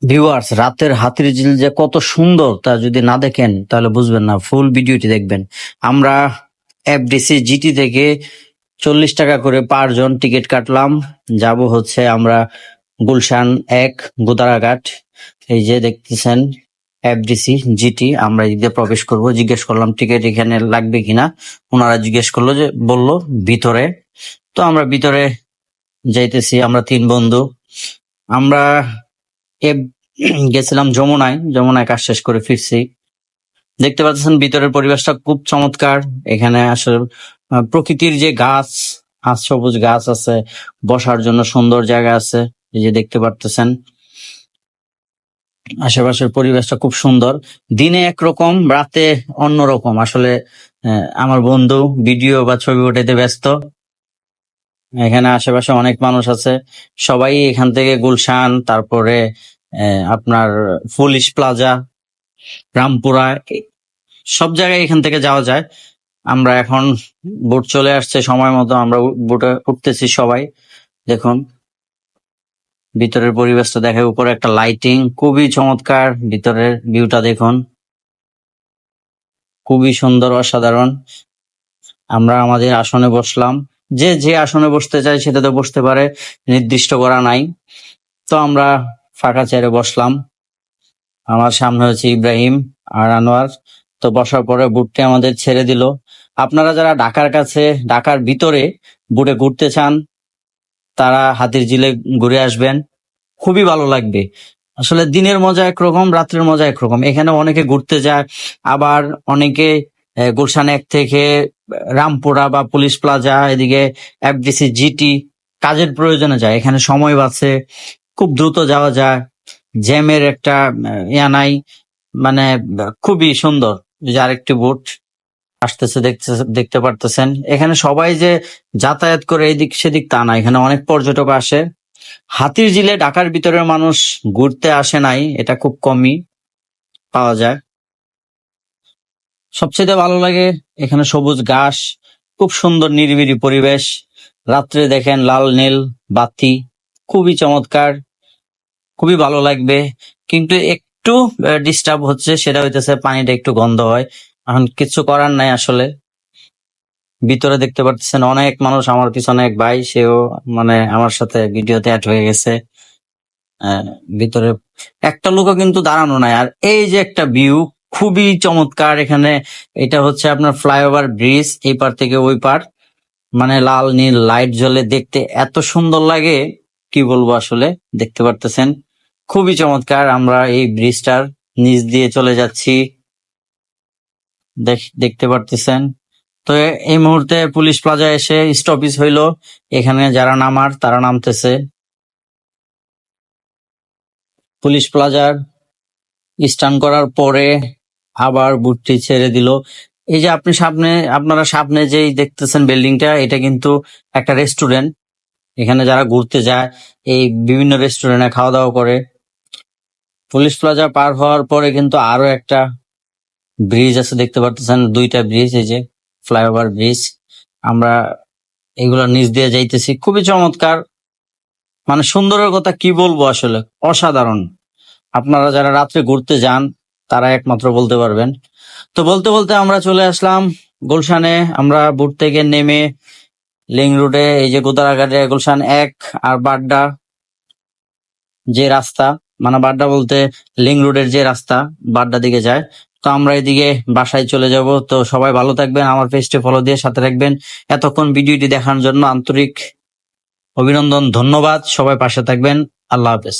Viewers, রাতের হাতিরঝিল যে কত সুন্দর তা যদি না দেখেন তাহলে বুঝবেন না। ফুল ভিডিওটি দেখবেন। আমরা এফডিসি জিটি থেকে 40 টাকা করে পার জন টিকিট কাটলাম। যাব হচ্ছে আমরা গুলশান 1 গোদারাঘাট। এই যে দেখতেছেন এফডিসি জিটি, আমরা এদিকে প্রবেশ করব। জিজ্ঞেস করলাম টিকিট এখানে লাগবে কিনা, ওনারা জিজ্ঞেস করলো যে বললো ভিতরে। তো আমরা ভিতরে যাইতেছি, আমরা 3 বন্ধু। আমরা গেছিলাম যমুনায় কাজ শেষ করে ফিরছি। দেখতে পাচ্ছেন ভিতরের পরিবেশটা খুব চমৎকার। এখানে আসলে প্রকৃতির যে গাছ, সবুজ গাছ আছে, বসার জন্য সুন্দর জায়গা আছে। এই যে দেখতে পারতেছেন আশেপাশের পরিবেশটা খুব সুন্দর। দিনে একরকম, রাতে অন্যরকম। আসলে আমার বন্ধু ভিডিও বা ছবি ওঠাইতে ব্যস্ত। এখানে আশেপাশে অনেক মানুষ আছে, সবাই এখান থেকে গুলশান, তারপরে আপনার পুলিশ প্লাজা, রামপুরা, সব জায়গায় এখান থেকে যাওয়া যায়। আমরা এখন বোট চলে আসছে সময় মতো, আমরা বোটে উঠতেছি সবাই। দেখুন ভিতরের পরিবেশটা দেখে, উপরে একটা লাইটিং খুবই চমৎকার। ভিতরের ভিউটা দেখুন, খুবই সুন্দর, অসাধারণ। আমরা আমাদের আসনে বসলাম। যে যে আসনে বসতে চায় সেটাতে বসতে পারে, নির্দিষ্ট করা নাই। তো আমরা ফাঁকা চেয়ারে বসলাম। আমার সামনে হচ্ছে ইব্রাহিম আর আনোয়ার। তো বসার পরে বুটটি আমাদের ছেড়ে দিল। আপনারা যারা ঢাকার ভিতরে বুটে ঘুরতে চান, তারা হাতিরঝিলে ঘুরে আসবেন, খুবই ভালো লাগবে। আসলে দিনের মজা একরকম, রাত্রের মজা একরকম। এখানে অনেকে ঘুরতে যায়, আবার অনেকে গুলশান 1 থেকে রামপুরা বা পুলিশ প্লাজা, এদিকে এফডিসি জিটি কাজের প্রয়োজনে যায়। এখানে সময় বাঁচে, খুব দ্রুত যাওয়া যায়, জ্যামের একটা ইয়া নাই। মানে খুবই সুন্দর। এই যে আরেকটি বোট আসতেছে, দেখতে পারতেছেন। এখানে সবাই যে যাতায়াত করে এদিক সেদিক তা না, এখানে অনেক পর্যটক আসে। হাতিরঝিলে ঢাকার ভিতরের মানুষ ঘুরতে আসে নাই, এটা খুব কমই পাওয়া যায়। সবচেয়ে ভালো লাগে এখানে সবুজ ঘাস, খুব সুন্দর নিরিবিলি পরিবেশ। রাত্রে দেখেন লাল নীল বাতি, খুবই চমৎকার, খুবই ভালো লাগবে। কিন্তু একটু ডিস্টার্ব হচ্ছে, সেটা হইতেছে পানিটা একটু গন্ধ হয়। এখন কিছু করার নাই আসলে। ভিতরে দেখতে পাচ্ছেন অনেক মানুষ, আমার পিছনে এক ভাই, সেও মানে আমার সাথে ভিডিওতে অ্যাড হয়ে গেছে। ভিতরে একটা লোকও কিন্তু দাঁড়ানো নাই। আর এই যে একটা ভিউ, খুবই চমৎকার। এখানে এটা হচ্ছে আপনার ফ্লাইওভার ব্রিজ, এই পার থেকে ওই পার, মানে লাল নীল লাইট জ্বলে, দেখতে এত সুন্দর লাগে, কি বলবো আসলে। দেখতে পারতেছেন খুবই চমৎকার। আমরা এই ব্রিজটার নিচ দিয়ে চলে যাচ্ছি, দেখতে পারতেছেন। তো এই মুহূর্তে পুলিশ প্লাজা এসে স্টপিজ হইলো। এখানে যারা নামার তারা নামতেছে। পুলিশ প্লাজার স্টান করার পরে আবার বুটটি ছেড়ে দিল। এই যে আপনারা সামনে যেই দেখতেছেন বিল্ডিংটা, এটা কিন্তু একটা রেস্টুরেন্ট। এখানে যারা ঘুরতে যায় এই বিভিন্ন রেস্টুরেন্টে খাওয়া দাওয়া করে। পুলিশ প্লাজা পার হওয়ার পরে কিন্তু আরো একটা ব্রিজ আছে, দেখতে পারতেছেন 2টা ব্রিজ, এই যে ফ্লাইওভার ব্রিজ। আমরা এগুলোর নিচ দিয়ে যাইতেছি, খুবই চমৎকার। মানে সুন্দরের কথা কি বলবো আসলে, অসাধারণ। আপনারা যারা রাত্রে ঘুরতে যান তারা একমাত্র বলতে পারবেন। তো বলতে বলতে আমরা চলে আসলাম গুলশানে। আমরা বুট থেকে নেমে লিং রোডে, এই যে গোদারাঘাটে গুলশান 1 আর বাড্ডা যে রাস্তা, মানে বাড্ডা বলতে লিং রোডের যে রাস্তা বাড্ডা দিকে যায়। তো আমরা এদিকে বাসায় চলে যাব। তো সবাই ভালো থাকবেন, আমার পেজটি ফলো দিয়ে সাথে রাখবেন। এতক্ষণ ভিডিওটি দেখার জন্য আন্তরিক অভিনন্দন, ধন্যবাদ। সবাই পাশে থাকবেন। আল্লাহ হাফেজ।